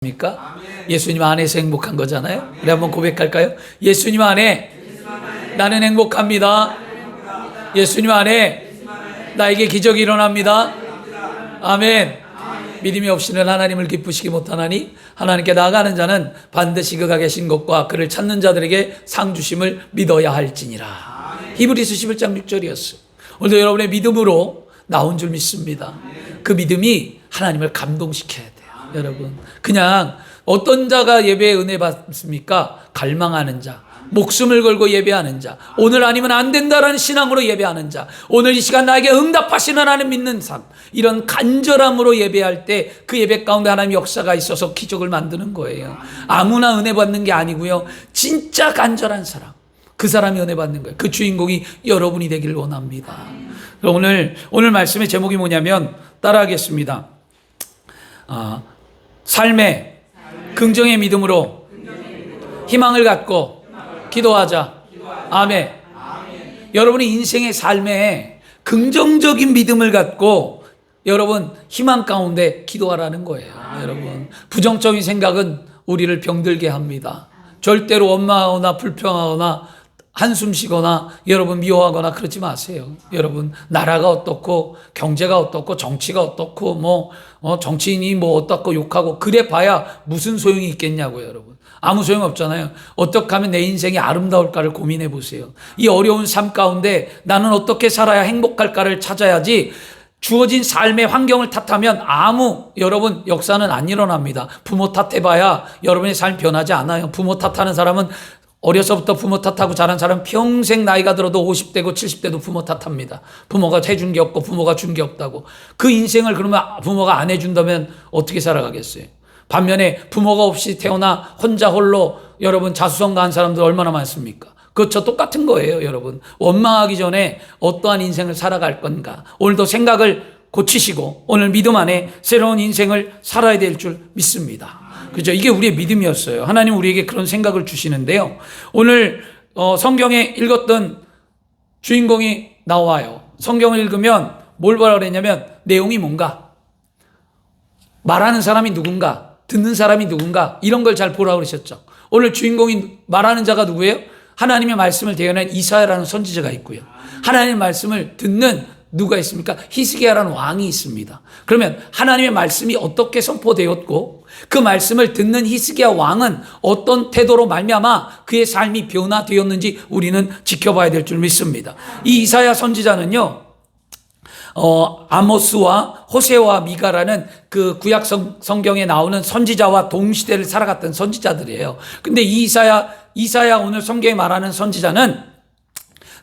입니까? 예수님 안에서 행복한 거잖아요. 우리 한번 고백할까요? 예수님 안에 나는 행복합니다. 예수님 안에 나에게 기적이 일어납니다. 아멘. 믿음이 없이는 하나님을 기쁘시게 못하나니 하나님께 나아가는 자는 반드시 그가 계신 것과 그를 찾는 자들에게 상 주심을 믿어야 할지니라. 히브리서 11장 6절이었어요. 오늘도 여러분의 믿음으로 나온 줄 믿습니다. 그 믿음이 하나님을 감동시켜야 돼요. 여러분, 그냥 어떤 자가 예배에 은혜 받습니까? 갈망하는 자, 목숨을 걸고 예배하는 자, 오늘 아니면 안 된다라는 신앙으로 예배하는 자, 오늘 이 시간 나에게 응답하시는 하나님 믿는 삶, 이런 간절함으로 예배할 때 그 예배 가운데 하나님의 역사가 있어서 기적을 만드는 거예요. 아무나 은혜 받는 게 아니고요, 진짜 간절한 사람, 그 사람이 은혜 받는 거예요. 그 주인공이 여러분이 되기를 원합니다. 오늘 말씀의 제목이 뭐냐면 따라하겠습니다. 삶의 긍정의 믿음으로 희망을 갖고 기도하자. 아멘. 여러분의 인생의 삶에 긍정적인 믿음을 갖고 여러분 희망 가운데 기도하라는 거예요. 여러분, 부정적인 생각은 우리를 병들게 합니다. 절대로 원망하거나 불평하거나 한숨 쉬거나 여러분 미워하거나 그러지 마세요. 여러분, 나라가 어떻고 경제가 어떻고 정치가 어떻고 정치인이 어떻고 욕하고 그래 봐야 무슨 소용이 있겠냐고요. 여러분, 아무 소용 없잖아요. 어떻게 하면 내 인생이 아름다울까를 고민해 보세요. 이 어려운 삶 가운데 나는 어떻게 살아야 행복할까를 찾아야지, 주어진 삶의 환경을 탓하면 여러분 역사는 안 일어납니다. 부모 탓해봐야 여러분의 삶 변하지 않아요. 부모 탓하는 사람은 어려서부터 부모 탓하고 자란 사람 평생 나이가 들어도 50대고 70대도 부모 탓합니다. 부모가 해준 게 없고 부모가 준 게 없다고. 그 인생을 그러면 부모가 안 해준다면 어떻게 살아가겠어요? 반면에 부모가 없이 태어나 혼자 홀로 여러분 자수성가한 사람들 얼마나 많습니까? 그것도 똑같은 거예요. 여러분, 원망하기 전에 어떠한 인생을 살아갈 건가, 오늘도 생각을 고치시고 오늘 믿음 안에 새로운 인생을 살아야 될 줄 믿습니다. 그죠? 이게 우리의 믿음이었어요. 하나님 우리에게 그런 생각을 주시는데요. 오늘 성경에 읽었던 주인공이 나와요. 성경을 읽으면 뭘 보라 그랬냐면 내용이 뭔가, 말하는 사람이 누군가, 듣는 사람이 누군가, 이런 걸 잘 보라고 그러셨죠. 오늘 주인공이 말하는 자가 누구예요? 하나님의 말씀을 대언한 이사야라는 선지자가 있고요. 하나님의 말씀을 듣는 누가 있습니까? 히스기야라는 왕이 있습니다. 그러면 하나님의 말씀이 어떻게 선포되었고 그 말씀을 듣는 히스기야 왕은 어떤 태도로 말미암아 그의 삶이 변화되었는지 우리는 지켜봐야 될 줄 믿습니다. 이 이사야 선지자는요, 아모스와 호세와 미가라는 그 구약 성경에 나오는 선지자와 동시대를 살아갔던 선지자들이에요. 근데 이 이사야 오늘 성경에 말하는 선지자는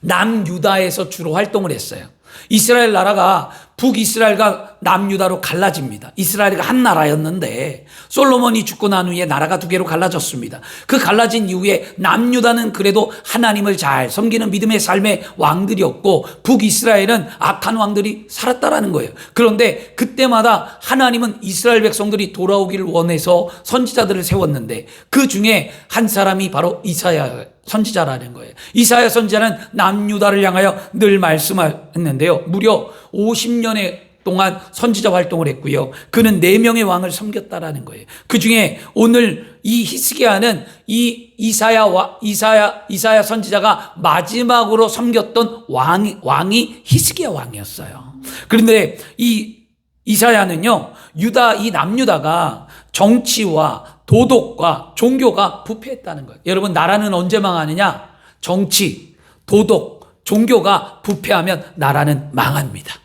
남유다에서 주로 활동을 했어요. 이스라엘 나라가 북이스라엘과 남유다로 갈라집니다. 이스라엘이 한 나라였는데 솔로몬이 죽고 난 후에 나라가 두 개로 갈라졌습니다. 그 갈라진 이후에 남유다는 그래도 하나님을 잘 섬기는 믿음의 삶의 왕들이었고 북이스라엘은 악한 왕들이 살았다라는 거예요. 그런데 그때마다 하나님은 이스라엘 백성들이 돌아오기를 원해서 선지자들을 세웠는데 그 중에 한 사람이 바로 이사야 선지자라는 거예요. 이사야 선지자는 남유다를 향하여 늘 말씀했는데요. 무려 50년의 동안 선지자 활동을 했고요. 그는 4명의 왕을 섬겼다라는 거예요. 그 중에 오늘 이 히스기야는 이 이사야 선지자가 마지막으로 섬겼던 왕이 히스기야 왕이었어요. 그런데 이 이사야는요, 이 남유다가 정치와 도덕과 종교가 부패했다는 거예요. 여러분, 나라는 언제 망하느냐? 정치, 도덕, 종교가 부패하면 나라는 망합니다.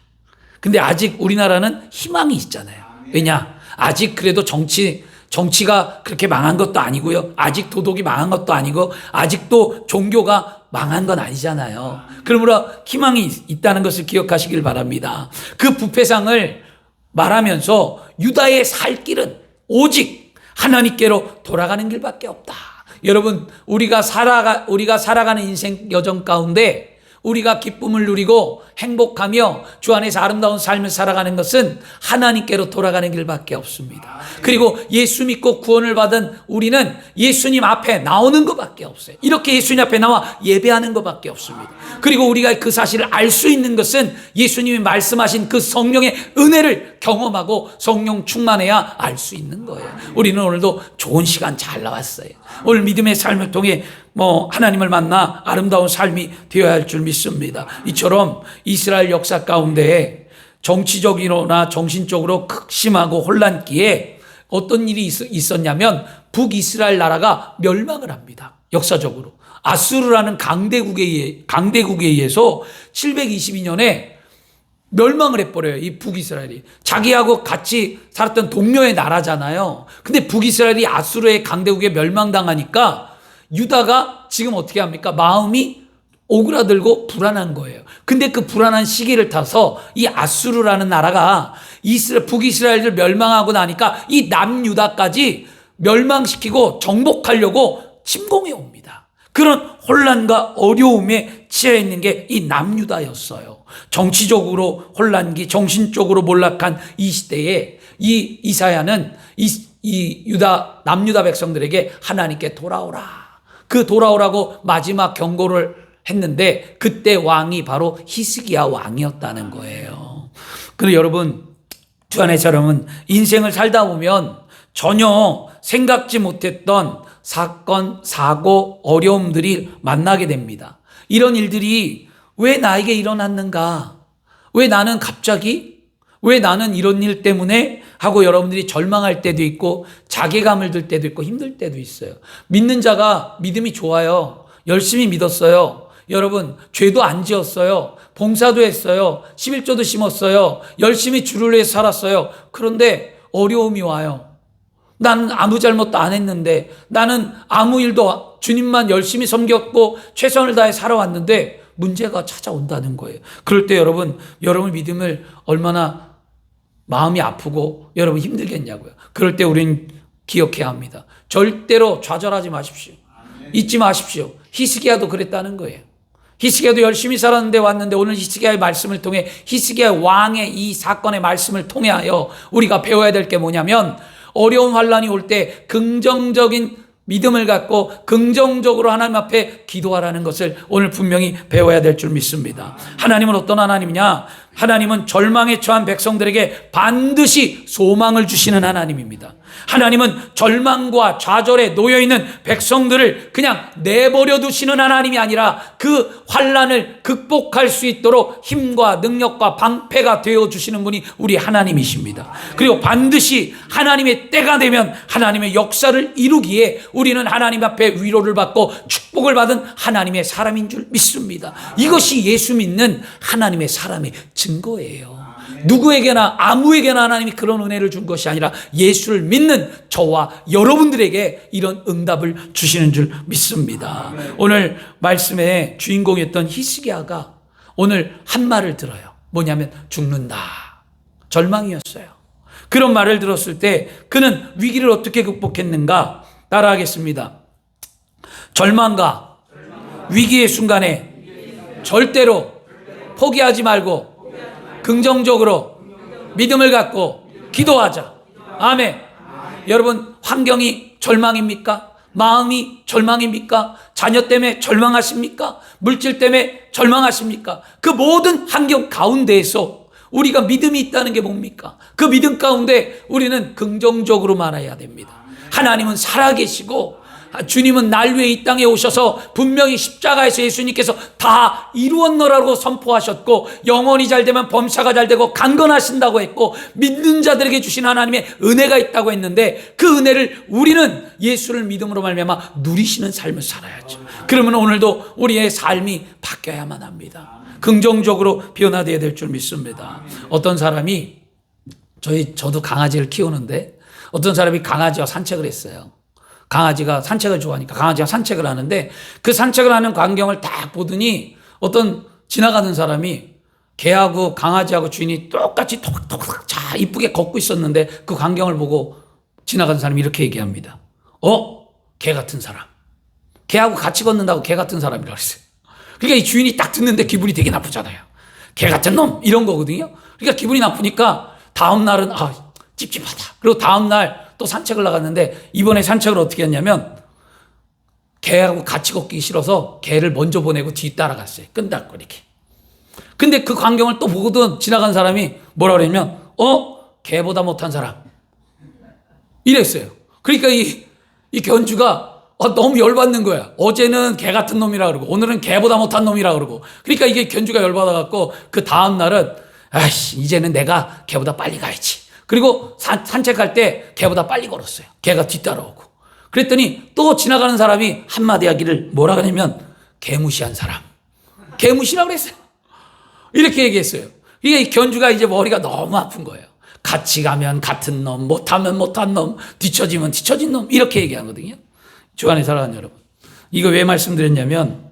근데 아직 우리나라는 희망이 있잖아요. 왜냐? 아직 그래도 정치가 그렇게 망한 것도 아니고요. 아직 도덕이 망한 것도 아니고 아직도 종교가 망한 건 아니잖아요. 그러므로 희망이 있다는 것을 기억하시길 바랍니다. 그 부패상을 말하면서 유다의 살 길은 오직 하나님께로 돌아가는 길밖에 없다. 여러분, 우리가 살아가는 인생 여정 가운데 우리가 기쁨을 누리고 행복하며 주 안에서 아름다운 삶을 살아가는 것은 하나님께로 돌아가는 길밖에 없습니다. 그리고 예수 믿고 구원을 받은 우리는 예수님 앞에 나오는 것밖에 없어요. 이렇게 예수님 앞에 나와 예배하는 것밖에 없습니다. 그리고 우리가 그 사실을 알 수 있는 것은 예수님이 말씀하신 그 성령의 은혜를 경험하고 성령 충만해야 알 수 있는 거예요. 우리는 오늘도 좋은 시간 잘 나왔어요. 오늘 믿음의 삶을 통해 하나님을 만나 아름다운 삶이 되어야 할 줄 믿습니다. 이처럼 이스라엘 역사 가운데 정치적으로나 정신적으로 극심하고 혼란기에 어떤 일이 있었냐면 북이스라엘 나라가 멸망을 합니다. 역사적으로. 아수르라는 강대국에 의해서 722년에 멸망을 해버려요. 이 북이스라엘이. 자기하고 같이 살았던 동료의 나라잖아요. 근데 북이스라엘이 아수르의 강대국에 멸망당하니까 유다가 지금 어떻게 합니까? 마음이 오그라들고 불안한 거예요. 근데 그 불안한 시기를 타서 이 아수르라는 나라가 북이스라엘을 멸망하고 나니까 이 남유다까지 멸망시키고 정복하려고 침공해 옵니다. 그런 혼란과 어려움에 치여 있는 게 이 남유다였어요. 정치적으로 혼란기, 정신적으로 몰락한 이 시대에 이 이사야는 남유다 백성들에게 하나님께 돌아오라. 그 돌아오라고 마지막 경고를 했는데 그때 왕이 바로 히스기야 왕이었다는 거예요. 그리고 여러분, 주 안에서 여러분 인생을 살다 보면 전혀 생각지 못했던 사건, 사고, 어려움들이 만나게 됩니다. 이런 일들이 왜 나에게 일어났는가? 왜 나는 갑자기? 왜 나는 이런 일 때문에? 하고 여러분들이 절망할 때도 있고 자괴감을 들 때도 있고 힘들 때도 있어요. 믿는 자가 믿음이 좋아요. 열심히 믿었어요. 여러분, 죄도 안 지었어요. 봉사도 했어요. 11조도 심었어요. 열심히 주를 위해 살았어요. 그런데 어려움이 와요. 나는 아무 잘못도 안 했는데, 나는 아무 일도 주님만 열심히 섬겼고 최선을 다해 살아왔는데 문제가 찾아온다는 거예요. 그럴 때 여러분 믿음을 얼마나 마음이 아프고 여러분 힘들겠냐고요. 그럴 때 우린 기억해야 합니다. 절대로 좌절하지 마십시오. 잊지 마십시오. 히스기야도 그랬다는 거예요. 히스기야도 열심히 살았는데 왔는데 오늘 히스기야의 말씀을 통해 히스기야 왕의 이 사건의 말씀을 통하여 우리가 배워야 될 게 뭐냐면 어려운 환란이 올 때 긍정적인 믿음을 갖고 긍정적으로 하나님 앞에 기도하라는 것을 오늘 분명히 배워야 될 줄 믿습니다. 하나님은 어떤 하나님이냐? 하나님은 절망에 처한 백성들에게 반드시 소망을 주시는 하나님입니다. 하나님은 절망과 좌절에 놓여있는 백성들을 그냥 내버려 두시는 하나님이 아니라 그 환란을 극복할 수 있도록 힘과 능력과 방패가 되어주시는 분이 우리 하나님이십니다. 그리고 반드시 하나님의 때가 되면 하나님의 역사를 이루기에 우리는 하나님 앞에 위로를 받고 축복을 받은 하나님의 사람인 줄 믿습니다. 이것이 예수 믿는 하나님의 사람의 증거예요. 누구에게나 아무에게나 하나님이 그런 은혜를 준 것이 아니라 예수를 믿는 저와 여러분들에게 이런 응답을 주시는 줄 믿습니다. 오늘 말씀의 주인공이었던 히스기야가 오늘 한 말을 들어요. 뭐냐면 죽는다. 절망이었어요. 그런 말을 들었을 때 그는 위기를 어떻게 극복했는가? 따라하겠습니다. 절망과 위기의 순간에 절대로 포기하지 말고 긍정적으로 믿음을 갖고 기도하자. 아멘. 여러분, 환경이 절망입니까? 마음이 절망입니까? 자녀 때문에 절망하십니까? 물질 때문에 절망하십니까? 그 모든 환경 가운데에서 우리가 믿음이 있다는 게 뭡니까? 그 믿음 가운데 우리는 긍정적으로 말해야 됩니다. 하나님은 살아계시고 주님은 날 위해 이 땅에 오셔서 분명히 십자가에서 예수님께서 다 이루었노라고 선포하셨고 영혼이 잘 되면 범사가 잘 되고 강건하신다고 했고 믿는 자들에게 주신 하나님의 은혜가 있다고 했는데 그 은혜를 우리는 예수를 믿음으로 말미암아 누리시는 삶을 살아야죠. 그러면 오늘도 우리의 삶이 바뀌어야만 합니다. 긍정적으로 변화되어야 될 줄 믿습니다. 어떤 사람이 저도 강아지를 키우는데 어떤 사람이 강아지와 산책을 했어요. 강아지가 산책을 좋아하니까 강아지가 산책을 하는데 그 산책을 하는 광경을 딱 보더니 어떤 지나가는 사람이 개하고 강아지하고 주인이 똑같이 톡톡톡 자 이쁘게 걷고 있었는데 그 광경을 보고 지나가는 사람이 이렇게 얘기합니다. 개 같은 사람. 개하고 같이 걷는다고 개 같은 사람이라고 했어요. 그러니까 이 주인이 딱 듣는데 기분이 되게 나쁘잖아요. 개 같은 놈 이런 거거든요. 그러니까 기분이 나쁘니까 다음 날은 찝찝하다. 그리고 다음 날 또 산책을 나갔는데 이번에 산책을 어떻게 했냐면 개하고 같이 걷기 싫어서 개를 먼저 보내고 뒤 따라갔어요. 끈달거리게. 근데 그 광경을 또 보고도 지나간 사람이 뭐라 그러냐면 개보다 못한 사람 이랬어요. 그러니까 이 견주가 너무 열받는 거야. 어제는 개 같은 놈이라 그러고 오늘은 개보다 못한 놈이라 그러고. 그러니까 이게 견주가 열받아갖고 그 다음 날은 이제는 내가 개보다 빨리 가야지. 그리고 산책할 때 개보다 빨리 걸었어요. 개가 뒤따라오고. 그랬더니 또 지나가는 사람이 한마디 하기를 뭐라 그러냐면 개무시한 사람. 개무시라고 그랬어요. 이렇게 얘기했어요. 이게 견주가 이제 머리가 너무 아픈 거예요. 같이 가면 같은 놈, 못하면 못한 놈, 뒤처지면 뒤처진 놈 이렇게 얘기하거든요. 주 안에 사랑하는 여러분. 이거 왜 말씀드렸냐면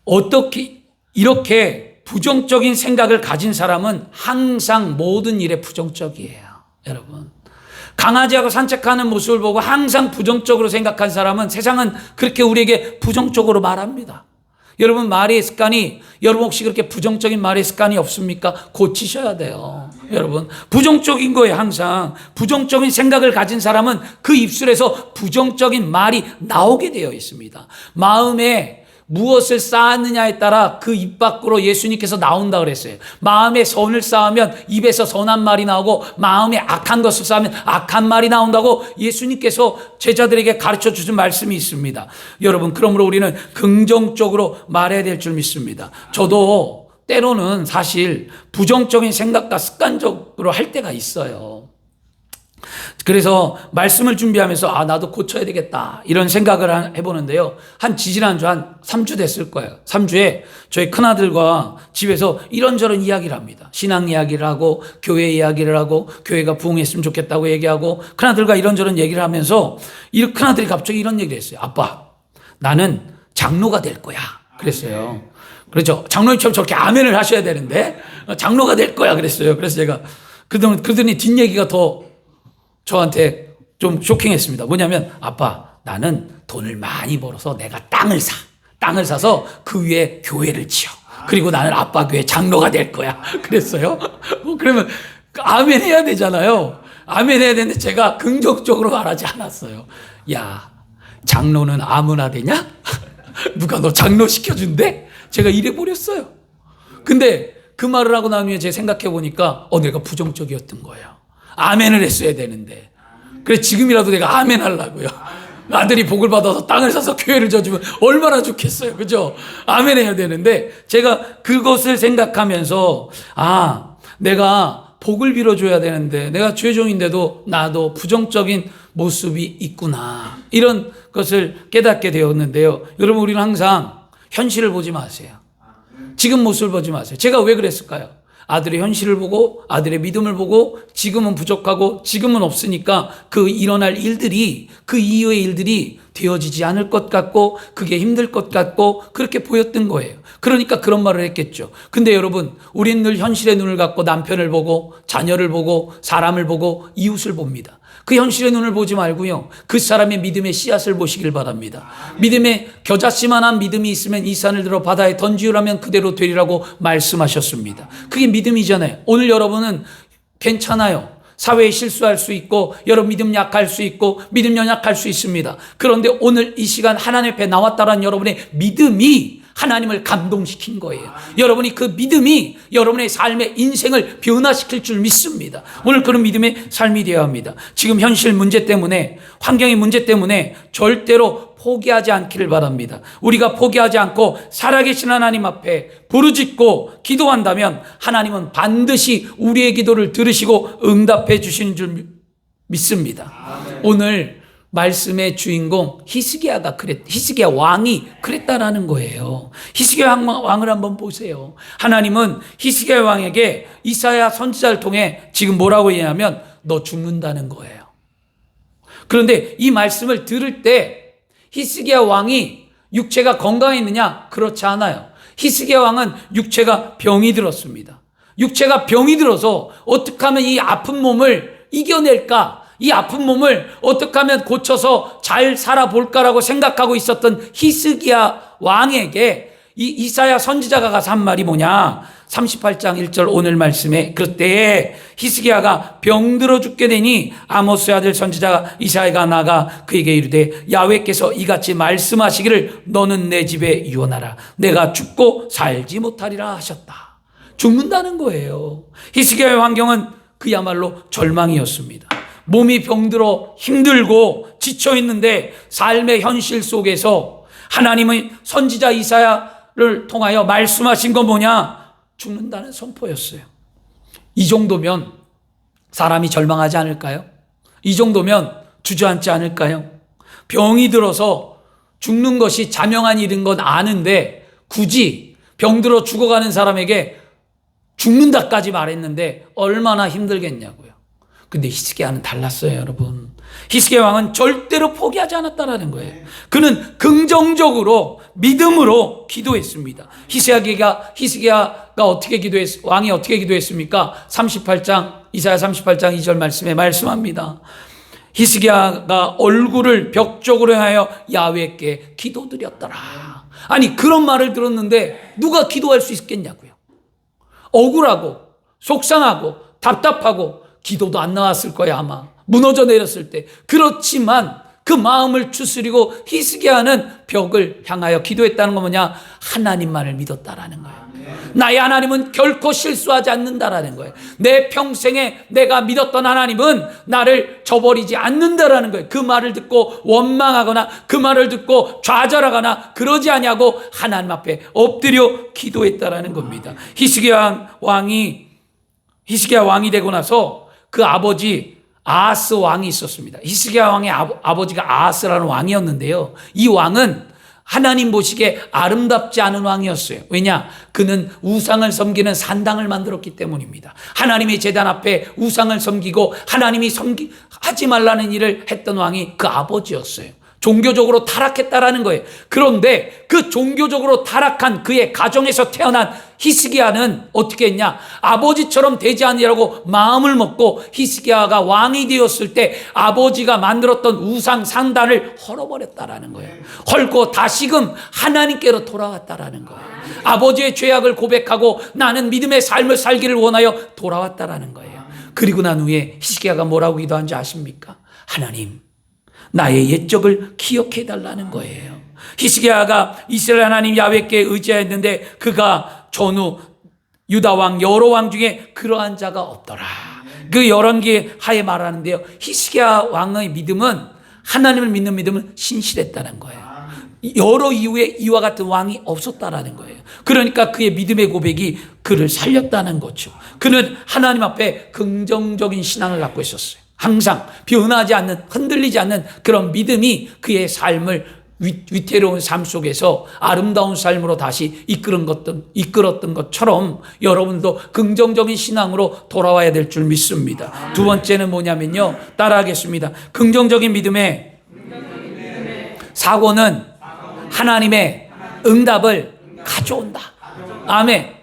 어떻게 이렇게 부정적인 생각을 가진 사람은 항상 모든 일에 부정적이에요. 여러분. 강아지하고 산책하는 모습을 보고 항상 부정적으로 생각한 사람은 세상은 그렇게 우리에게 부정적으로 말합니다. 여러분 말의 습관이 여러분 혹시 그렇게 부정적인 말의 습관이 없습니까? 고치셔야 돼요. 여러분 부정적인 거예요. 항상 부정적인 생각을 가진 사람은 그 입술에서 부정적인 말이 나오게 되어 있습니다. 마음에 무엇을 쌓았느냐에 따라 그 입 밖으로 예수님께서 나온다 그랬어요. 마음에 선을 쌓으면 입에서 선한 말이 나오고 마음에 악한 것을 쌓으면 악한 말이 나온다고 예수님께서 제자들에게 가르쳐 주신 말씀이 있습니다. 여러분 그러므로 우리는 긍정적으로 말해야 될 줄 믿습니다. 저도 때로는 사실 부정적인 생각과 습관적으로 할 때가 있어요. 그래서 말씀을 준비하면서 나도 고쳐야 되겠다 이런 생각을 해보는데요. 지지난주 한 3주 됐을 거예요. 3주에 저희 큰아들과 집에서 이런저런 이야기를 합니다. 신앙 이야기를 하고 교회 이야기를 하고 교회가 부흥했으면 좋겠다고 얘기하고 큰아들과 이런저런 얘기를 하면서 큰아들이 갑자기 이런 얘기를 했어요. 아빠 나는 장로가 될 거야 그랬어요. 그렇죠. 장로님처럼 저렇게 아멘을 하셔야 되는데 장로가 될 거야 그랬어요. 그래서 제가 그러더니 뒷얘기가 더 저한테 좀 쇼킹했습니다. 뭐냐면 아빠 나는 돈을 많이 벌어서 내가 땅을 사서 그 위에 교회를 지어. 그리고 나는 아빠 교회 장로가 될 거야. 그랬어요. 그러면 아멘 해야 되잖아요. 아멘 해야 되는데 제가 긍정적으로 말하지 않았어요. 야 장로는 아무나 되냐? 누가 너 장로 시켜준대? 제가 이래버렸어요. 근데 그 말을 하고 난 후에 제가 생각해 보니까 내가 부정적이었던 거예요. 아멘을 했어야 되는데. 그래 지금이라도 내가 아멘 하려고요. 아들이 복을 받아서 땅을 사서 교회를 져주면 얼마나 좋겠어요. 그죠? 아멘 해야 되는데 제가 그것을 생각하면서 내가 복을 빌어줘야 되는데 내가 죄종인데도 나도 부정적인 모습이 있구나. 이런 것을 깨닫게 되었는데요. 여러분 우리는 항상 현실을 보지 마세요. 지금 모습을 보지 마세요. 제가 왜 그랬을까요? 아들의 현실을 보고 아들의 믿음을 보고 지금은 부족하고 지금은 없으니까 그 일어날 일들이 그 이후의 일들이 되어지지 않을 것 같고 그게 힘들 것 같고 그렇게 보였던 거예요. 그러니까 그런 말을 했겠죠. 근데 여러분 우리는 늘 현실의 눈을 갖고 남편을 보고 자녀를 보고 사람을 보고 이웃을 봅니다. 그 현실의 눈을 보지 말고요. 그 사람의 믿음의 씨앗을 보시길 바랍니다. 믿음의 겨자씨만한 믿음이 있으면 이 산을 들어 바다에 던지우라면 그대로 되리라고 말씀하셨습니다. 그게 믿음이잖아요. 오늘 여러분은 괜찮아요. 사회에 실수할 수 있고 여러분 믿음 약할 수 있고 믿음 연약할 수 있습니다. 그런데 오늘 이 시간 하나님 앞에 나왔다는 여러분의 믿음이 하나님을 감동시킨 거예요. 여러분이 그 믿음이 여러분의 삶의 인생을 변화시킬 줄 믿습니다. 오늘 그런 믿음의 삶이 되어야 합니다. 지금 현실 문제 때문에 환경의 문제 때문에 절대로 포기하지 않기를 바랍니다. 우리가 포기하지 않고 살아계신 하나님 앞에 부르짖고 기도한다면 하나님은 반드시 우리의 기도를 들으시고 응답해 주시는 줄 믿습니다. 오늘 말씀의 주인공 히스기야 왕이 그랬다라는 거예요. 히스기야 왕을 한번 보세요. 하나님은 히스기야 왕에게 이사야 선지자를 통해 지금 뭐라고 얘기하면 너 죽는다는 거예요. 그런데 이 말씀을 들을 때 히스기야 왕이 육체가 건강했느냐? 그렇지 않아요. 히스기야 왕은 육체가 병이 들었습니다. 육체가 병이 들어서 어떻게 하면 이 아픈 몸을 이겨낼까? 이 아픈 몸을 어떻게 하면 고쳐서 잘 살아볼까라고 생각하고 있었던 히스기야 왕에게 이 이사야 선지자가 가서 한 말이 뭐냐? 38장 1절 오늘 말씀에 그때에 히스기야가 병들어 죽게 되니 아모스의 아들 선지자 이사야가 나가 그에게 이르되 야훼께서 이같이 말씀하시기를 너는 내 집에 유언하라. 내가 죽고 살지 못하리라 하셨다. 죽는다는 거예요. 히스기야의 환경은 그야말로 절망이었습니다. 몸이 병들어 힘들고 지쳐 있는데 삶의 현실 속에서 하나님의 선지자 이사야를 통하여 말씀하신 건 뭐냐? 죽는다는 선포였어요. 이 정도면 사람이 절망하지 않을까요? 이 정도면 주저앉지 않을까요? 병이 들어서 죽는 것이 자명한 일인 건 아는데 굳이 병들어 죽어가는 사람에게 죽는다까지 말했는데 얼마나 힘들겠냐고요. 근데 히스기야는 달랐어요, 여러분. 히스기야 왕은 절대로 포기하지 않았다라는 거예요. 그는 긍정적으로 믿음으로 기도했습니다. 히스기야가 왕이 어떻게 기도했습니까? 이사야 38장 2절 말씀에 말씀합니다. 히스기야가 얼굴을 벽 쪽으로 향하여 야훼께 기도드렸더라. 아니, 그런 말을 들었는데 누가 기도할 수 있겠냐고요. 억울하고 속상하고 답답하고 기도도 안 나왔을 거야, 아마. 무너져 내렸을 때. 그렇지만 그 마음을 추스리고 히스기야는 벽을 향하여 기도했다는 건 뭐냐? 하나님만을 믿었다라는 거예요. 나의 하나님은 결코 실수하지 않는다라는 거예요. 내 평생에 내가 믿었던 하나님은 나를 저버리지 않는다라는 거예요. 그 말을 듣고 원망하거나 그 말을 듣고 좌절하거나 그러지 아니하고 하나님 앞에 엎드려 기도했다라는 겁니다. 히스기야 왕이 되고 나서 그 아버지 아하스 왕이 있었습니다. 히스기야 왕의 아버지가 아하스라는 왕이었는데요. 이 왕은 하나님 보시기에 아름답지 않은 왕이었어요. 왜냐? 그는 우상을 섬기는 산당을 만들었기 때문입니다. 하나님의 제단 앞에 우상을 섬기고 하나님이 하지 말라는 일을 했던 왕이 그 아버지였어요. 종교적으로 타락했다라는 거예요. 그런데 그 종교적으로 타락한 그의 가정에서 태어난 히스기야는 어떻게 했냐? 아버지처럼 되지 않으려고 마음을 먹고 히스기야가 왕이 되었을 때 아버지가 만들었던 우상 상단을 헐어버렸다라는 거예요. 헐고 다시금 하나님께로 돌아왔다라는 거예요. 아버지의 죄악을 고백하고 나는 믿음의 삶을 살기를 원하여 돌아왔다라는 거예요. 그리고 난 후에 히스기야가 뭐라고 기도한지 아십니까? 하나님, 나의 옛적을 기억해 달라는 거예요. 히스기야가 이스라엘 하나님 야훼께 의지하였는데 그가 전후 유다 왕 여러 왕 중에 그러한 자가 없더라. 그 열왕기 하에 말하는데요. 히스기야 왕의 믿음은, 하나님을 믿는 믿음은 신실했다는 거예요. 여러 이후에 이와 같은 왕이 없었다라는 거예요. 그러니까 그의 믿음의 고백이 그를 살렸다는 거죠. 그는 하나님 앞에 긍정적인 신앙을 갖고 있었어요. 항상 변하지 않는, 흔들리지 않는 그런 믿음이 그의 삶을 위태로운 삶 속에서 아름다운 삶으로 다시 이끌었던 것처럼 여러분도 긍정적인 신앙으로 돌아와야 될 줄 믿습니다. 두 번째는 뭐냐면요. 따라하겠습니다. 긍정적인 믿음의 사고는 하나님의 응답을 가져온다. 아멘.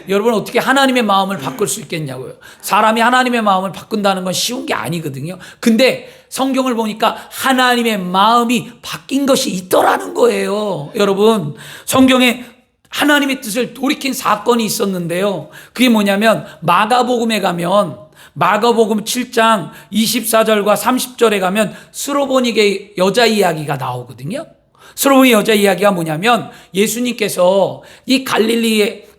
여러분, 어떻게 하나님의 마음을 바꿀 수 있겠냐고요. 사람이 하나님의 마음을 바꾼다는 건 쉬운 게 아니거든요. 근데 성경을 보니까 하나님의 마음이 바뀐 것이 있더라는 거예요. 여러분, 성경에 하나님의 뜻을 돌이킨 사건이 있었는데요. 그게 뭐냐면 마가복음에 가면, 마가복음 7장 24절과 30절에 가면 스로보닉의 여자 이야기가 나오거든요. 스로보닉 여자 이야기가 뭐냐면 예수님께서 이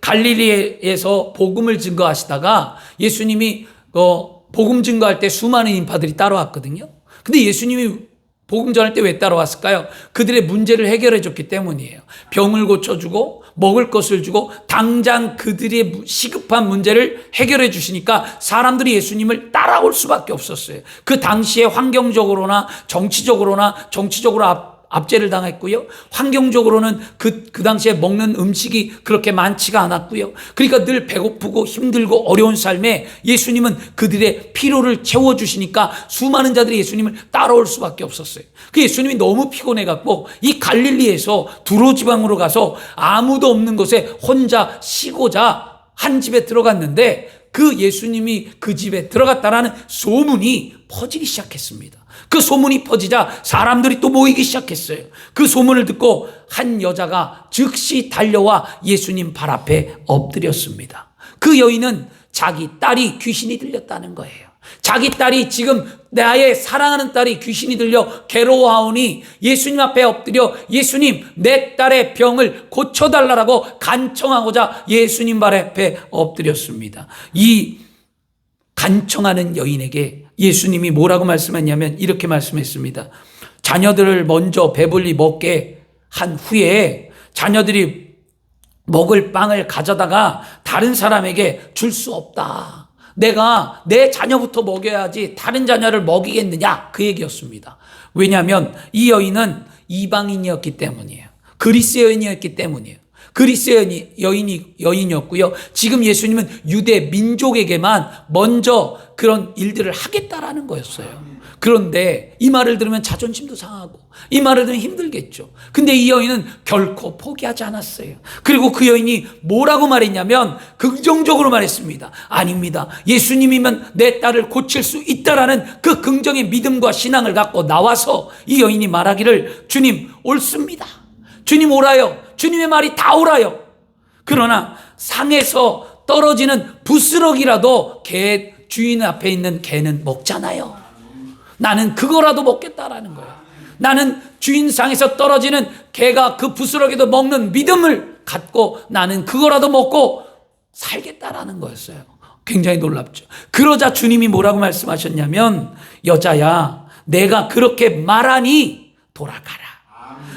갈릴리에서 복음을 증거하시다가 예수님이 복음 증거할 때 수많은 인파들이 따라왔거든요. 근데 예수님이 복음 전할 때 왜 따라왔을까요? 그들의 문제를 해결해 줬기 때문이에요. 병을 고쳐주고 먹을 것을 주고 당장 그들의 시급한 문제를 해결해 주시니까 사람들이 예수님을 따라올 수밖에 없었어요. 그 당시에 환경적으로나 정치적으로 압제를 당했고요. 환경적으로는 그 당시에 먹는 음식이 그렇게 많지가 않았고요. 그러니까 늘 배고프고 힘들고 어려운 삶에 예수님은 그들의 피로를 채워주시니까 수많은 자들이 예수님을 따라올 수밖에 없었어요. 그 예수님이 너무 피곤해갖고 이 갈릴리에서 두로 지방으로 가서 아무도 없는 곳에 혼자 쉬고자 한 집에 들어갔는데 그 예수님이 그 집에 들어갔다라는 소문이 퍼지기 시작했습니다. 그 소문이 퍼지자 사람들이 또 모이기 시작했어요. 그 소문을 듣고 한 여자가 즉시 달려와 예수님 발 앞에 엎드렸습니다. 그 여인은 자기 딸이 귀신이 들렸다는 거예요. 자기 딸이 지금 나의 사랑하는 딸이 귀신이 들려 괴로워하오니 예수님 앞에 엎드려 예수님 내 딸의 병을 고쳐달라고 간청하고자 예수님 발 앞에 엎드렸습니다. 이 간청하는 여인에게 예수님이 뭐라고 말씀했냐면 이렇게 말씀했습니다. 자녀들을 먼저 배불리 먹게 한 후에 자녀들이 먹을 빵을 가져다가 다른 사람에게 줄 수 없다. 내가 내 자녀부터 먹여야지 다른 자녀를 먹이겠느냐, 그 얘기였습니다. 왜냐하면 이 여인은 이방인이었기 때문이에요. 그리스 여인이었기 때문이에요. 그리스 여인이었고요. 지금 예수님은 유대 민족에게만 먼저 그런 일들을 하겠다라는 거였어요. 그런데 이 말을 들으면 자존심도 상하고 이 말을 들으면 힘들겠죠. 근데 이 여인은 결코 포기하지 않았어요. 그리고 그 여인이 뭐라고 말했냐면 긍정적으로 말했습니다. 아닙니다. 예수님이면 내 딸을 고칠 수 있다라는 그 긍정의 믿음과 신앙을 갖고 나와서 이 여인이 말하기를 주님 옳습니다. 주님 옳아요. 주님의 말이 다 옳아요. 그러나 상에서 떨어지는 부스러기라도 개 주인 앞에 있는 개는 먹잖아요. 나는 그거라도 먹겠다라는 거예요. 나는 주인상에서 떨어지는 개가 그 부스러기도 먹는 믿음을 갖고 나는 그거라도 먹고 살겠다라는 거였어요. 굉장히 놀랍죠. 그러자 주님이 뭐라고 말씀하셨냐면 여자야 내가 그렇게 말하니 돌아가라.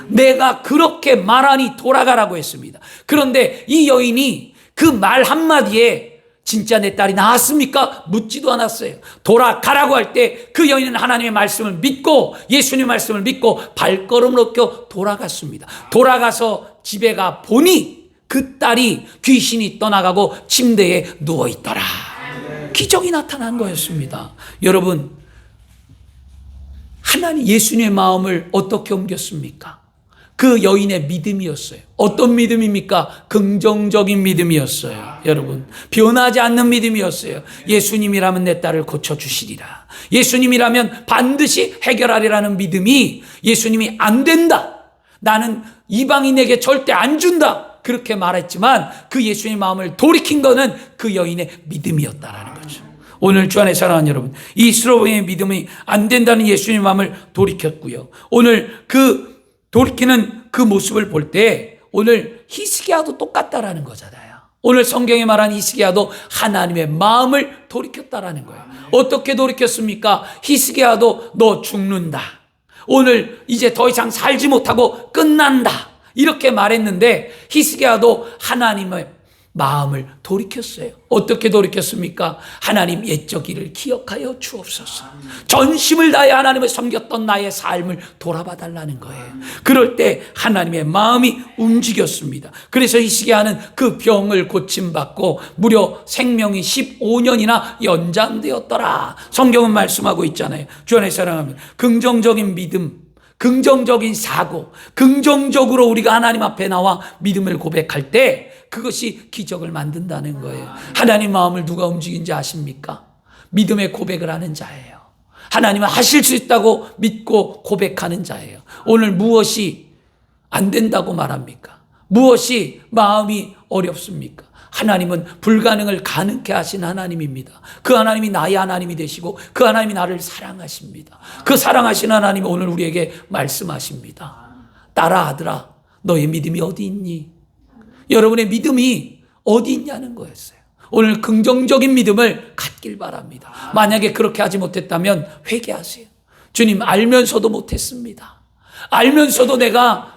내가 그렇게 말하니 돌아가라고 했습니다. 그런데 이 여인이 그 말 한마디에 진짜 내 딸이 나았습니까? 묻지도 않았어요. 돌아가라고 할 때 그 여인은 하나님의 말씀을 믿고 예수님의 말씀을 믿고 발걸음을 옮겨 돌아갔습니다. 돌아가서 집에 가 보니 그 딸이 귀신이 떠나가고 침대에 누워있더라. 기적이 나타난 거였습니다. 여러분, 하나님 예수님의 마음을 어떻게 옮겼습니까? 그 여인의 믿음이었어요. 어떤 믿음입니까? 긍정적인 믿음이었어요. 여러분, 변하지 않는 믿음이었어요. 예수님이라면 내 딸을 고쳐주시리라. 예수님이라면 반드시 해결하리라는 믿음이 예수님이 안 된다. 나는 이방인에게 절대 안 준다. 그렇게 말했지만 그 예수님의 마음을 돌이킨 거는 그 여인의 믿음이었다라는 거죠. 오늘 주 안에 사랑하는 여러분, 이 스로베의 믿음이 안 된다는 예수님의 마음을 돌이켰고요. 오늘 그 돌이키는 그 모습을 볼 때 오늘 히스기야도 똑같다라는 거잖아요. 오늘 성경에 말한 히스기야도 하나님의 마음을 돌이켰다라는 거예요. 어떻게 돌이켰습니까? 히스기야도 너 죽는다. 오늘 이제 더 이상 살지 못하고 끝난다. 이렇게 말했는데 히스기야도 하나님의 마음을 돌이켰어요. 어떻게 돌이켰습니까? 하나님 옛적 일을 기억하여 주옵소서. 전심을 다해 하나님을 섬겼던 나의 삶을 돌아봐 달라는 거예요. 그럴 때 하나님의 마음이 움직였습니다. 그래서 히스기야는 그 병을 고침받고 무려 생명이 15년이나 연장되었더라. 성경은 말씀하고 있잖아요. 주 안에 사랑하면 긍정적인 믿음, 긍정적인 사고, 긍정적으로 우리가 하나님 앞에 나와 믿음을 고백할 때 그것이 기적을 만든다는 거예요. 하나님 마음을 누가 움직인지 아십니까? 믿음의 고백을 하는 자예요. 하나님은 하실 수 있다고 믿고 고백하는 자예요. 오늘 무엇이 안 된다고 말합니까? 무엇이 마음이 어렵습니까? 하나님은 불가능을 가능케 하신 하나님입니다. 그 하나님이 나의 하나님이 되시고 그 하나님이 나를 사랑하십니다. 그 사랑하신 하나님이 오늘 우리에게 말씀하십니다. 딸아, 아들아, 너의 믿음이 어디 있니? 여러분의 믿음이 어디 있냐는 거였어요. 오늘 긍정적인 믿음을 갖길 바랍니다. 만약에 그렇게 하지 못했다면 회개하세요. 주님, 알면서도 못했습니다. 알면서도 내가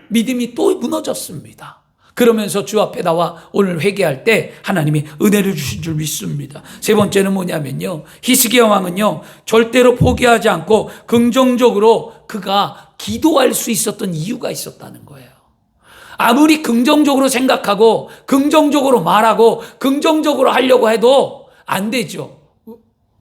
믿음이 또 무너졌습니다. 그러면서 주 앞에 나와 오늘 회개할 때 하나님이 은혜를 주신 줄 믿습니다. 세 번째는 뭐냐면요, 히스기야 왕은요 절대로 포기하지 않고 긍정적으로 그가 기도할 수 있었던 이유가 있었다는 거예요. 아무리 긍정적으로 생각하고 긍정적으로 말하고 긍정적으로 하려고 해도 안 되죠.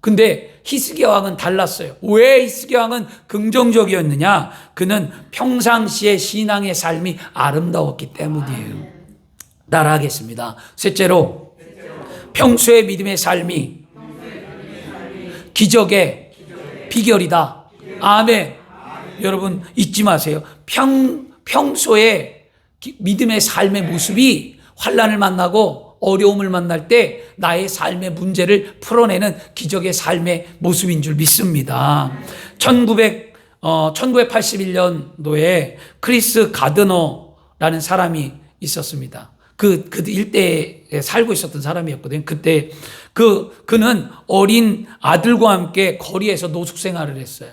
근데 히스기야 왕은 달랐어요. 왜 히스기야 왕은 긍정적이었느냐? 그는 평상시의 신앙의 삶이 아름다웠기 때문이에요. 따라하겠습니다. 셋째로 평소의 믿음의 삶이 기적의 비결이다. 아멘. 여러분 잊지 마세요. 평소에 믿음의 삶의 모습이 환난을 만나고 어려움을 만날 때 나의 삶의 문제를 풀어내는 기적의 삶의 모습인 줄 믿습니다. 1981년도에 크리스 가드너라는 사람이 있었습니다. 그 일대에 살고 있었던 사람이었거든요. 그때 그는 어린 아들과 함께 거리에서 노숙 생활을 했어요.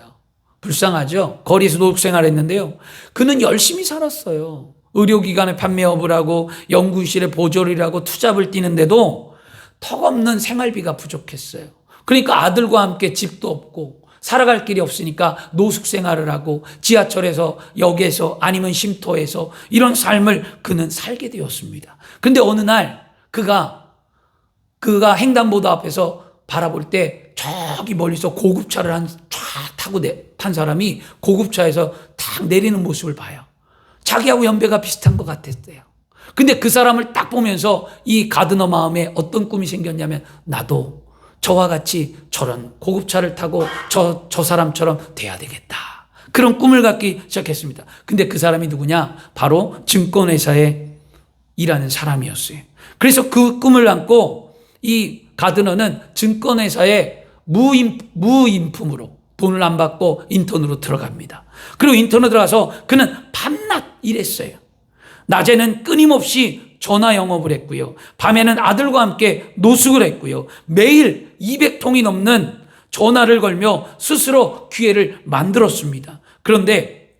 불쌍하죠? 거리에서 노숙 생활을 했는데요. 그는 열심히 살았어요. 의료기관에 판매업을 하고 연구실에 보조를 하고 투잡을 뛰는데도 턱없는 생활비가 부족했어요. 그러니까 아들과 함께 집도 없고 살아갈 길이 없으니까 노숙 생활을 하고 지하철에서 역에서 아니면 쉼터에서 이런 삶을 그는 살게 되었습니다. 그런데 어느 날 그가 횡단보도 앞에서 바라볼 때 저기 멀리서 고급차를 탄 사람이 고급차에서 탁 내리는 모습을 봐요. 자기하고 연배가 비슷한 것 같았대요. 근데 그 사람을 딱 보면서 이 가드너 마음에 어떤 꿈이 생겼냐면 나도 저와 같이 저런 고급차를 타고 저 사람처럼 돼야 되겠다. 그런 꿈을 갖기 시작했습니다. 근데 그 사람이 누구냐? 바로 증권회사에 일하는 사람이었어요. 그래서 그 꿈을 안고 이 가드너는 증권회사에 무임품으로 돈을 안 받고 인턴으로 들어갑니다. 그리고 인턴으로 들어가서 그는 밤낮 일했어요. 낮에는 끊임없이 전화 영업을 했고요. 밤에는 아들과 함께 노숙을 했고요. 매일 200통이 넘는 전화를 걸며 스스로 기회를 만들었습니다. 그런데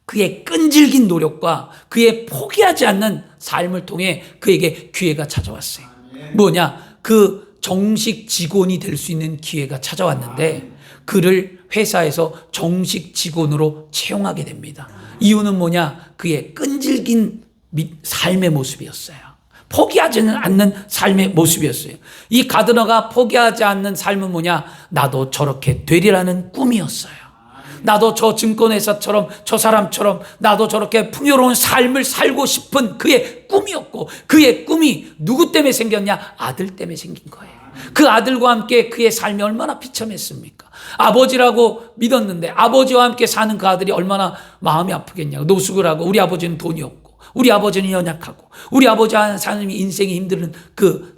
그의 끈질긴 노력과 그의 포기하지 않는 삶을 통해 그에게 기회가 찾아왔어요. 뭐냐? 그 정식 직원이 될 수 있는 기회가 찾아왔는데 그를 회사에서 정식 직원으로 채용하게 됩니다. 이유는 뭐냐? 그의 끈질긴 삶의 모습이었어요. 포기하지는 않는 삶의 모습이었어요. 이 가드너가 포기하지 않는 삶은 뭐냐? 나도 저렇게 되리라는 꿈이었어요. 나도 저 증권회사처럼 저 사람처럼 나도 저렇게 풍요로운 삶을 살고 싶은 그의 꿈이었고 그의 꿈이 누구 때문에 생겼냐? 아들 때문에 생긴 거예요. 그 아들과 함께 그의 삶이 얼마나 비참했습니까? 아버지라고 믿었는데 아버지와 함께 사는 그 아들이 얼마나 마음이 아프겠냐고. 노숙을 하고 우리 아버지는 돈이 없고 우리 아버지는 연약하고 우리 아버지 하는 삶이 인생이 힘든 그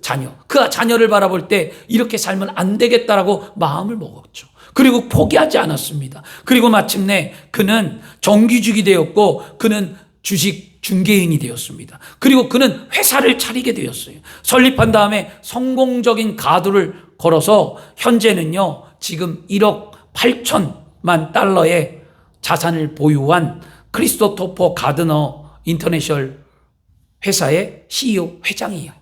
자녀를 바라볼 때 이렇게 살면 안 되겠다라고 마음을 먹었죠. 그리고 포기하지 않았습니다. 그리고 마침내 그는 정규직이 되었고 그는 주식 중개인이 되었습니다. 그리고 그는 회사를 차리게 되었어요. 설립한 다음에 성공적인 가도를 걸어서 현재는요 지금 1억 8천만 달러의 자산을 보유한 크리스토퍼 가드너 인터내셔널 회사의 CEO 회장이에요.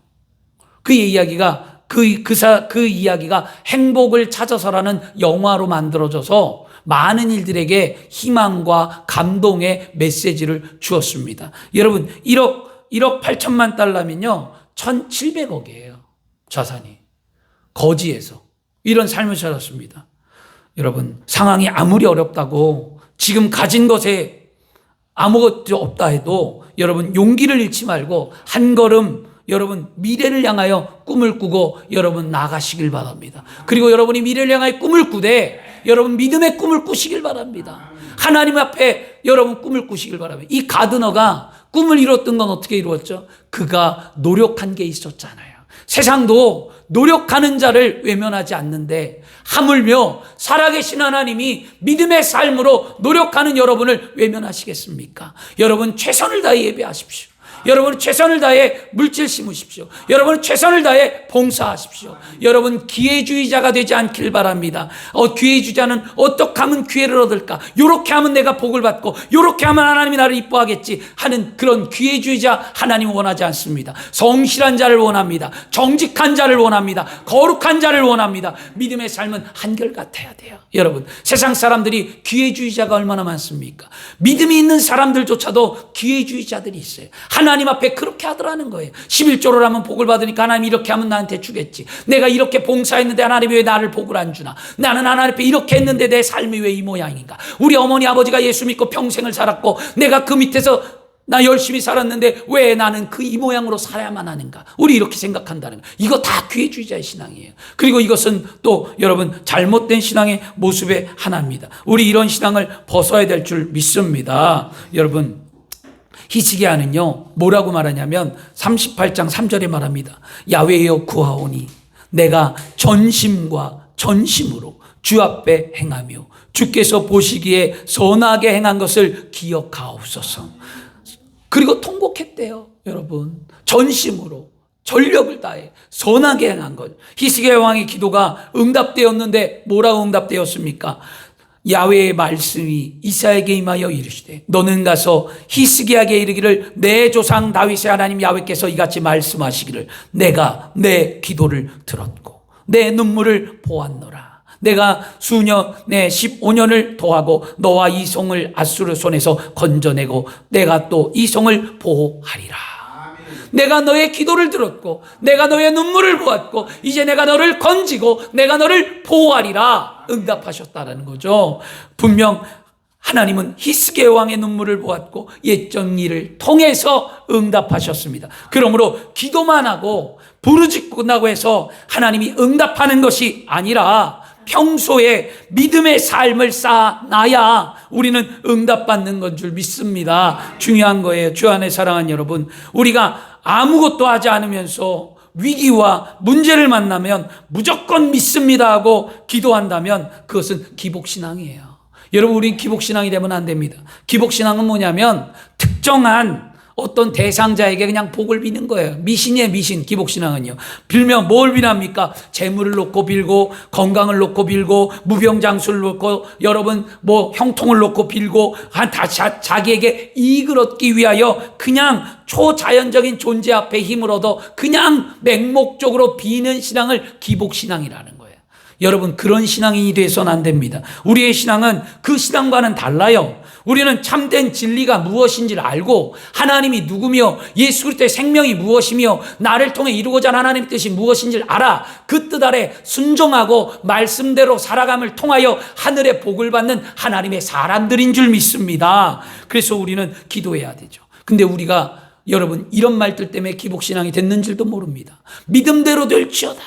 그의 이야기가 그 이야기가 행복을 찾아서라는 영화로 만들어져서 많은 일들에게 희망과 감동의 메시지를 주었습니다. 여러분 1억 8천만 달러면요 1,700억이에요. 자산이 거지에서 이런 삶을 살았습니다. 여러분 상황이 아무리 어렵다고 지금 가진 것에 아무것도 없다 해도 여러분 용기를 잃지 말고 한 걸음 여러분 미래를 향하여 꿈을 꾸고 여러분 나가시길 바랍니다. 그리고 여러분이 미래를 향하여 꿈을 꾸되 여러분 믿음의 꿈을 꾸시길 바랍니다. 하나님 앞에 여러분 꿈을 꾸시길 바랍니다. 이 가드너가 꿈을 이뤘던 건 어떻게 이루었죠? 그가 노력한 게 있었잖아요. 세상도 노력하는 자를 외면하지 않는데 하물며 살아계신 하나님이 믿음의 삶으로 노력하는 여러분을 외면하시겠습니까? 여러분 최선을 다해 예배하십시오. 여러분 최선을 다해 물질 심으십시오. 여러분 최선을 다해 봉사하십시오. 여러분 기회주의자가 되지 않길 바랍니다. 기회주의자는 어떻게 하면 기회를 얻을까? 요렇게 하면 내가 복을 받고 요렇게 하면 하나님이 나를 이뻐하겠지 하는 그런 기회주의자 하나님은 원하지 않습니다. 성실한 자를 원합니다. 정직한 자를 원합니다. 거룩한 자를 원합니다. 믿음의 삶은 한결같아야 돼요. 여러분 세상 사람들이 기회주의자가 얼마나 많습니까? 믿음이 있는 사람들조차도 기회주의자들이 있어요. 하나님 앞에 그렇게 하더라는 거예요. 11조를 하면 복을 받으니까 하나님 이렇게 하면 나한테 주겠지. 내가 이렇게 봉사했는데 하나님이 왜 나를 복을 안 주나? 나는 하나님 앞에 이렇게 했는데 내 삶이 왜 이 모양인가? 우리 어머니 아버지가 예수 믿고 평생을 살았고 내가 그 밑에서 나 열심히 살았는데 왜 나는 그 이 모양으로 살아야만 하는가? 우리 이렇게 생각한다는 거. 이거 다 기회주의자의 신앙이에요. 그리고 이것은 또 여러분 잘못된 신앙의 모습의 하나입니다. 우리 이런 신앙을 벗어야 될 줄 믿습니다. 여러분, 히스기야는요 뭐라고 말하냐면 38장 3절에 말합니다. 야훼여 구하오니 내가 전심과 전심으로 주 앞에 행하며 주께서 보시기에 선하게 행한 것을 기억하옵소서. 그리고 통곡했대요. 여러분, 전심으로 전력을 다해 선하게 행한 것. 히스기야 왕의 기도가 응답되었는데 뭐라고 응답되었습니까? 야훼의 말씀이 이사야에게 임하여 이르시되 너는 가서 히스기야에게 이르기를 내 조상 다윗의 하나님 야훼께서 이같이 말씀하시기를 내가 내 기도를 들었고 내 눈물을 보았노라. 내가 수년에 15년을 더하고 너와 이 성을 아수르 손에서 건져내고 내가 또 이 성을 보호하리라. 내가 너의 기도를 들었고 내가 너의 눈물을 보았고 이제 내가 너를 건지고 내가 너를 보호하리라. 응답하셨다라는 거죠. 분명 하나님은 히스기야 왕의 눈물을 보았고 옛전 일을 통해서 응답하셨습니다. 그러므로 기도만 하고 부르짖는다고 해서 하나님이 응답하는 것이 아니라 평소에 믿음의 삶을 쌓아놔야 우리는 응답받는 건 줄 믿습니다. 중요한 거예요. 주 안에 사랑하는 여러분, 우리가 아무것도 하지 않으면서 위기와 문제를 만나면 무조건 믿습니다 하고 기도한다면 그것은 기복신앙이에요. 여러분, 우린 기복신앙이 되면 안 됩니다. 기복신앙은 뭐냐면 특정한 어떤 대상자에게 그냥 복을 비는 거예요. 미신이에요, 미신. 기복신앙은요. 빌면 뭘 비납니까? 재물을 놓고 빌고, 건강을 놓고 빌고, 무병장수를 놓고, 여러분 뭐 형통을 놓고 빌고, 자기에게 이익을 얻기 위하여 그냥 초자연적인 존재 앞에 힘을 얻어 그냥 맹목적으로 비는 신앙을 기복신앙이라는 거예요. 여러분, 그런 신앙인이 돼서는 안 됩니다. 우리의 신앙은 그 신앙과는 달라요. 우리는 참된 진리가 무엇인지를 알고 하나님이 누구며 예수 그리스도의 생명이 무엇이며 나를 통해 이루고자 하는 하나님의 뜻이 무엇인지를 알아 그 뜻 아래 순종하고 말씀대로 살아감을 통하여 하늘의 복을 받는 하나님의 사람들인 줄 믿습니다. 그래서 우리는 기도해야 되죠. 근데 우리가 여러분 이런 말들 때문에 기복신앙이 됐는 줄도 모릅니다. 믿음대로 될지어다.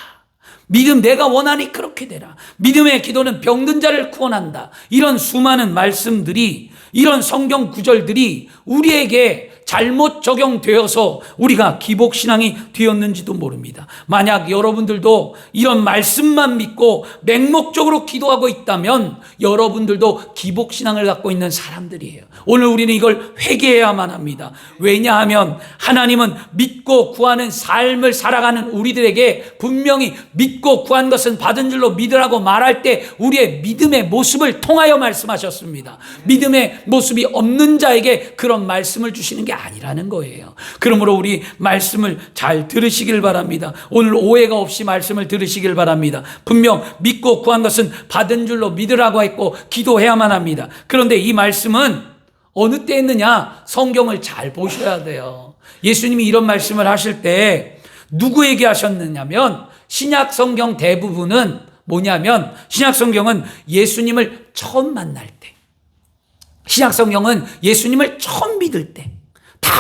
믿음 내가 원하니 그렇게 되라. 믿음의 기도는 병든 자를 구원한다. 이런 수많은 말씀들이 이런 성경 구절들이 우리에게 잘못 적용되어서 우리가 기복신앙이 되었는지도 모릅니다. 만약 여러분들도 이런 말씀만 믿고 맹목적으로 기도하고 있다면 여러분들도 기복신앙을 갖고 있는 사람들이에요. 오늘 우리는 이걸 회개해야만 합니다. 왜냐하면 하나님은 믿고 구하는 삶을 살아가는 우리들에게 분명히 믿고 구한 것은 받은 줄로 믿으라고 말할 때 우리의 믿음의 모습을 통하여 말씀하셨습니다. 믿음의 모습이 없는 자에게 그런 말씀을 주시는 게 아니라는 거예요. 그러므로 우리 말씀을 잘 들으시길 바랍니다. 오늘 오해가 없이 말씀을 들으시길 바랍니다. 분명 믿고 구한 것은 받은 줄로 믿으라고 했고 기도해야만 합니다. 그런데 이 말씀은 어느 때 했느냐? 성경을 잘 보셔야 돼요. 예수님이 이런 말씀을 하실 때 누구에게 하셨느냐면 신약 성경 대부분은 뭐냐면 신약 성경은 예수님을 처음 만날 때, 신약 성경은 예수님을 처음 믿을 때, 다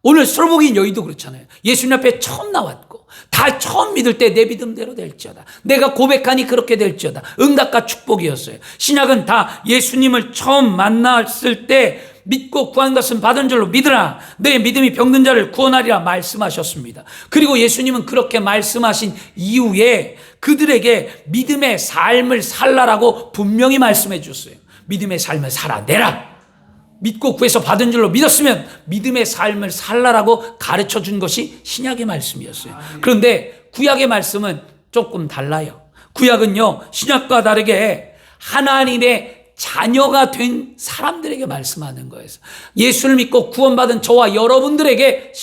오늘 스로보긴 여인도 그렇잖아요. 예수님 앞에 처음 나왔고 다 처음 믿을 때 내 믿음대로 될지어다. 내가 고백하니 그렇게 될지어다. 응답과 축복이었어요. 신약은 다 예수님을 처음 만났을 때 믿고 구한 것은 받은 줄로 믿으라. 내 믿음이 병든 자를 구원하리라 말씀하셨습니다. 그리고 예수님은 그렇게 말씀하신 이후에 그들에게 믿음의 삶을 살라라고 분명히 말씀해 줬어요. 믿음의 삶을 살아내라. 믿고 구해서 받은 줄로 믿었으면 믿음의 삶을 살라라고 가르쳐 준 것이 신약의 말씀이었어요. 그런데 구약의 말씀은 조금 달라요. 구약은요, 신약과 다르게 하나님의 자녀가 된 사람들에게 말씀하는 거예요. 예수를 믿고 구원받은 저와 여러분들에게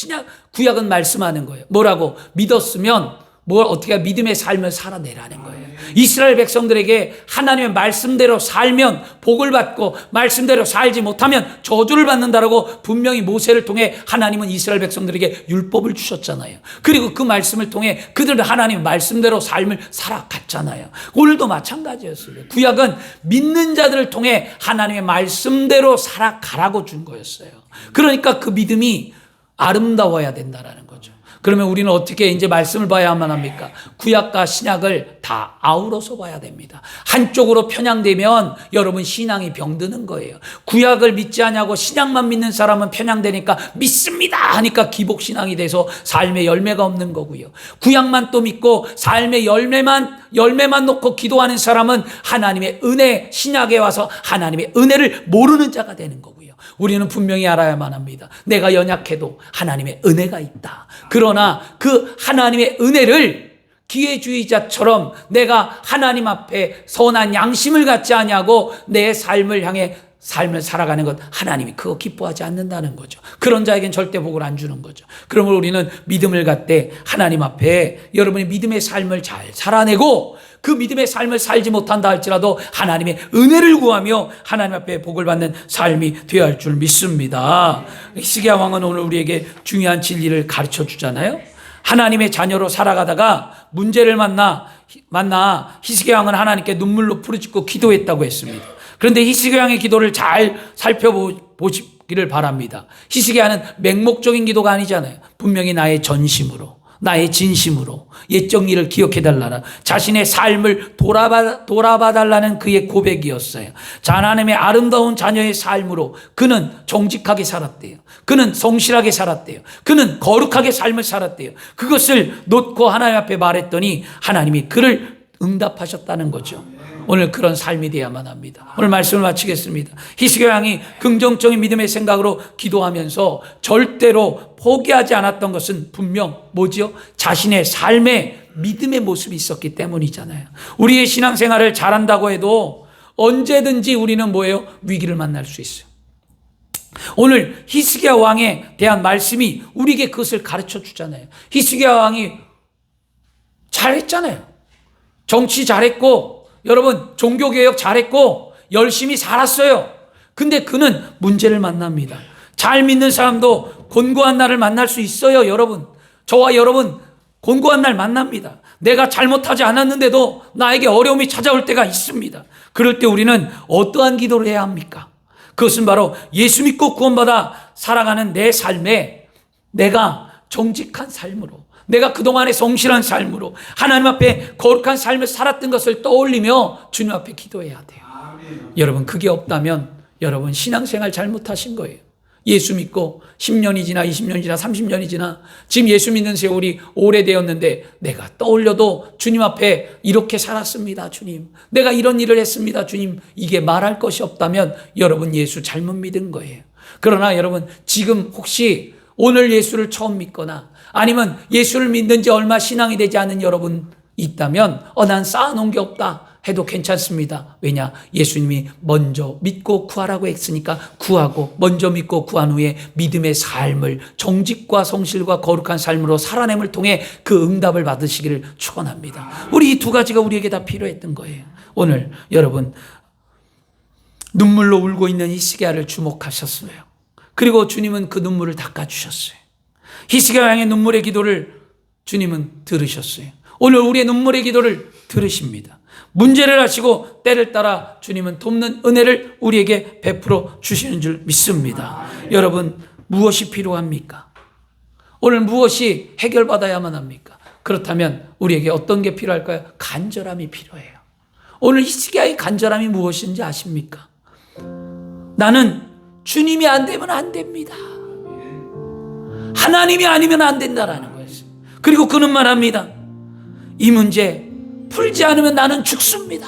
구약은 말씀하는 거예요. 뭐라고? 믿었으면 뭘 어떻게 믿음의 삶을 살아내라는 거예요. 이스라엘 백성들에게 하나님의 말씀대로 살면 복을 받고 말씀대로 살지 못하면 저주를 받는다라고 분명히 모세를 통해 하나님은 이스라엘 백성들에게 율법을 주셨잖아요. 그리고 그 말씀을 통해 그들은 하나님의 말씀대로 삶을 살아갔잖아요. 오늘도 마찬가지였어요. 구약은 믿는 자들을 통해 하나님의 말씀대로 살아가라고 준 거였어요. 그러니까 그 믿음이 아름다워야 된다라는 거죠. 그러면 우리는 어떻게 이제 말씀을 봐야만 합니까? 구약과 신약을 다 아우러서 봐야 됩니다. 한쪽으로 편향되면 여러분 신앙이 병드는 거예요. 구약을 믿지 않냐고 신약만 믿는 사람은 편향되니까 믿습니다 하니까 기복신앙이 돼서 삶의 열매가 없는 거고요. 구약만 또 믿고 삶의 열매만 놓고 기도하는 사람은 하나님의 은혜, 신약에 와서 하나님의 은혜를 모르는 자가 되는 거고요. 우리는 분명히 알아야만 합니다. 내가 연약해도 하나님의 은혜가 있다. 그러나 그 하나님의 은혜를 기회주의자처럼 내가 하나님 앞에 선한 양심을 갖지 않냐고 내 삶을 향해 삶을 살아가는 것, 하나님이 그거 기뻐하지 않는다는 거죠. 그런 자에겐 절대 복을 안 주는 거죠. 그러면 우리는 믿음을 갖되 하나님 앞에 여러분이 믿음의 삶을 잘 살아내고 그 믿음의 삶을 살지 못한다 할지라도 하나님의 은혜를 구하며 하나님 앞에 복을 받는 삶이 되어야 할 줄 믿습니다. 히스기야 왕은 오늘 우리에게 중요한 진리를 가르쳐 주잖아요. 하나님의 자녀로 살아가다가 문제를 만나 히스기야 왕은 하나님께 눈물로 부르짖고 기도했다고 했습니다. 그런데 히스기야 왕의 기도를 잘 살펴보시기를 바랍니다. 히스기야는 맹목적인 기도가 아니잖아요. 분명히 나의 전심으로, 나의 진심으로 옛적 일을 기억해달라는 자신의 삶을 돌아봐달라는 그의 고백이었어요. 하나님의 아름다운 자녀의 삶으로 그는 정직하게 살았대요. 그는 성실하게 살았대요. 그는 거룩하게 삶을 살았대요. 그것을 놓고 하나님 앞에 말했더니 하나님이 그를 응답하셨다는 거죠. 오늘 그런 삶이 되어야만 합니다. 오늘 말씀을 마치겠습니다. 히스기야 왕이 긍정적인 믿음의 생각으로 기도하면서 절대로 포기하지 않았던 것은 분명 뭐지요? 자신의 삶에 믿음의 모습이 있었기 때문이잖아요. 우리의 신앙생활을 잘한다고 해도 언제든지 우리는 뭐예요? 위기를 만날 수 있어요. 오늘 히스기야 왕에 대한 말씀이 우리에게 그것을 가르쳐 주잖아요. 히스기야 왕이 잘했잖아요. 정치 잘했고 여러분 종교개혁 잘했고 열심히 살았어요. 근데 그는 문제를 만납니다. 잘 믿는 사람도 곤고한 날을 만날 수 있어요. 여러분, 저와 여러분 곤고한 날 만납니다. 내가 잘못하지 않았는데도 나에게 어려움이 찾아올 때가 있습니다. 그럴 때 우리는 어떠한 기도를 해야 합니까? 그것은 바로 예수 믿고 구원받아 살아가는 내 삶에 내가 정직한 삶으로, 내가 그동안의 성실한 삶으로 하나님 앞에 거룩한 삶을 살았던 것을 떠올리며 주님 앞에 기도해야 돼요. 아멘. 여러분 그게 없다면 여러분 신앙생활 잘못하신 거예요. 예수 믿고 10년이 지나 20년이 지나 30년이 지나 지금 예수 믿는 세월이 오래되었는데 내가 떠올려도 주님 앞에 이렇게 살았습니다. 주님, 내가 이런 일을 했습니다. 주님, 이게 말할 것이 없다면 여러분 예수 잘못 믿은 거예요. 그러나 여러분 지금 혹시 오늘 예수를 처음 믿거나 아니면 예수를 믿는 지 얼마 신앙이 되지 않은 여러분 있다면 난 쌓아놓은 게 없다 해도 괜찮습니다. 왜냐? 예수님이 먼저 믿고 구하라고 했으니까 구하고 먼저 믿고 구한 후에 믿음의 삶을 정직과 성실과 거룩한 삶으로 살아냄을 통해 그 응답을 받으시기를 축원합니다. 우리 이 두 가지가 우리에게 다 필요했던 거예요. 오늘 여러분 눈물로 울고 있는 히스기야를 주목하셨어요. 그리고 주님은 그 눈물을 닦아주셨어요. 히스기야 왕의 눈물의 기도를 주님은 들으셨어요. 오늘 우리의 눈물의 기도를 들으십니다. 문제를 하시고 때를 따라 주님은 돕는 은혜를 우리에게 베풀어 주시는 줄 믿습니다. 여러분 무엇이 필요합니까? 오늘 무엇이 해결받아야만 합니까? 그렇다면 우리에게 어떤 게 필요할까요? 간절함이 필요해요. 오늘 히스기야의 간절함이 무엇인지 아십니까? 나는 주님이 안 되면 안 됩니다. 하나님이 아니면 안 된다라는 거였어요. 그리고 그는 말합니다. 이 문제 풀지 않으면 나는 죽습니다.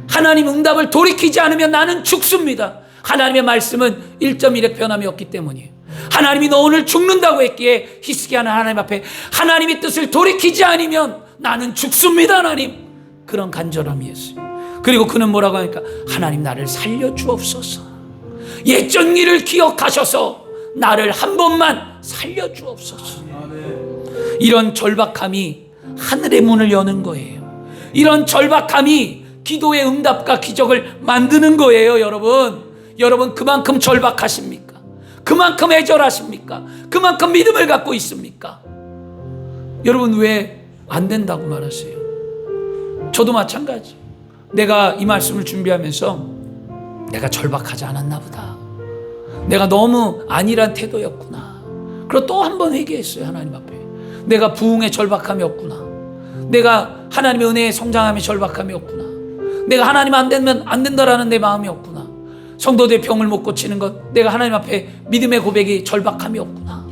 하나님 응답을 돌이키지 않으면 나는 죽습니다. 하나님의 말씀은 1.1의 변함이 없기 때문이에요. 하나님이 너 오늘 죽는다고 했기에 히스기야는 하나님 앞에 하나님의 뜻을 돌이키지 않으면 나는 죽습니다. 하나님, 그런 간절함이었어요. 그리고 그는 뭐라고 하니까 하나님 나를 살려주옵소서. 옛전 일을 기억하셔서 나를 한 번만 살려주옵소서. 이런 절박함이 하늘의 문을 여는 거예요. 이런 절박함이 기도의 응답과 기적을 만드는 거예요. 여러분 그만큼 절박하십니까? 그만큼 애절하십니까? 그만큼 믿음을 갖고 있습니까? 여러분 왜 안 된다고 말하세요? 저도 마찬가지. 내가 이 말씀을 준비하면서 내가 절박하지 않았나 보다. 내가 너무 안일한 태도였구나. 그리고 또 한 번 회개했어요. 하나님 앞에. 내가 부흥의 절박함이 없구나. 내가 하나님의 은혜의 성장함의 절박함이 없구나. 내가 하나님 안 되면 안 된다라는 내 마음이 없구나. 성도들의 병을 못 고치는 것, 내가 하나님 앞에 믿음의 고백이 절박함이 없구나.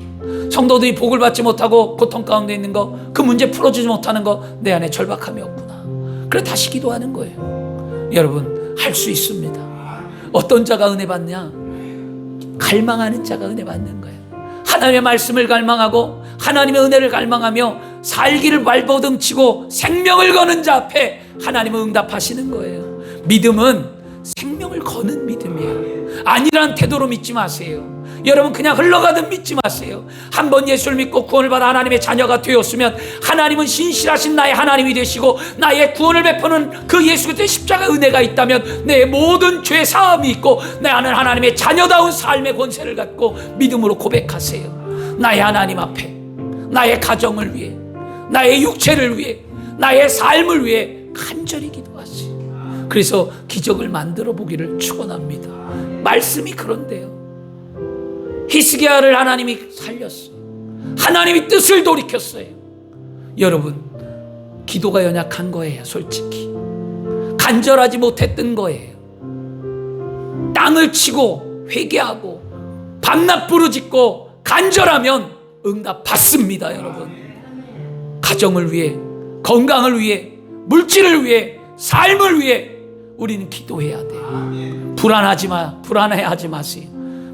성도들이 복을 받지 못하고 고통 가운데 있는 거, 그 문제 풀어주지 못하는 거, 내 안에 절박함이 없구나. 그래 다시 기도하는 거예요. 여러분 할 수 있습니다. 어떤 자가 은혜 받냐? 갈망하는 자가 은혜 받는 거예요. 하나님의 말씀을 갈망하고 하나님의 은혜를 갈망하며 살기를 발버둥치고 생명을 거는 자 앞에 하나님은 응답하시는 거예요. 믿음은 생명을 거는 믿음이에요. 안일한 태도로 믿지 마세요. 여러분 그냥 흘러가듯 믿지 마세요. 한번 예수를 믿고 구원을 받아 하나님의 자녀가 되었으면 하나님은 신실하신 나의 하나님이 되시고 나의 구원을 베푸는 그 예수 그리스도의 십자가 은혜가 있다면 내 모든 죄 사함이 있고 나는 하나님의 자녀다운 삶의 권세를 갖고 믿음으로 고백하세요. 나의 하나님 앞에 나의 가정을 위해, 나의 육체를 위해, 나의 삶을 위해 간절히 기도하세요. 그래서 기적을 만들어 보기를 축원합니다. 말씀이 그런데요. 히스기야를 하나님이 살렸어요. 하나님이 뜻을 돌이켰어요. 여러분 기도가 연약한 거예요. 솔직히 간절하지 못했던 거예요. 땅을 치고 회개하고 밤낮 부르짖고 간절하면 응답 받습니다. 여러분 가정을 위해, 건강을 위해, 물질을 위해, 삶을 위해 우리는 기도해야 돼요. 불안해하지 마세요.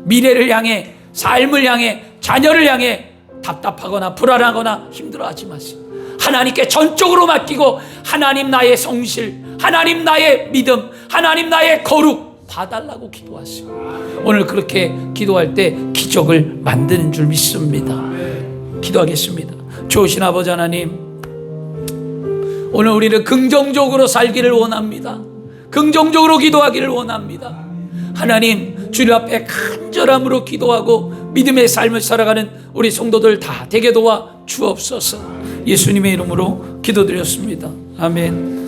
미래를 향해, 삶을 향해, 자녀를 향해 답답하거나 불안하거나 힘들어하지 마세요. 하나님께 전적으로 맡기고 하나님 나의 성실, 하나님 나의 믿음, 하나님 나의 거룩 봐달라고 기도하세요. 오늘 그렇게 기도할 때 기적을 만드는 줄 믿습니다. 기도하겠습니다. 좋으신 아버지 하나님, 오늘 우리를 긍정적으로 살기를 원합니다. 긍정적으로 기도하기를 원합니다. 하나님 주님 앞에 간절함으로 기도하고 믿음의 삶을 살아가는 우리 성도들 다 되게 도와 주옵소서. 예수님의 이름으로 기도드렸습니다. 아멘.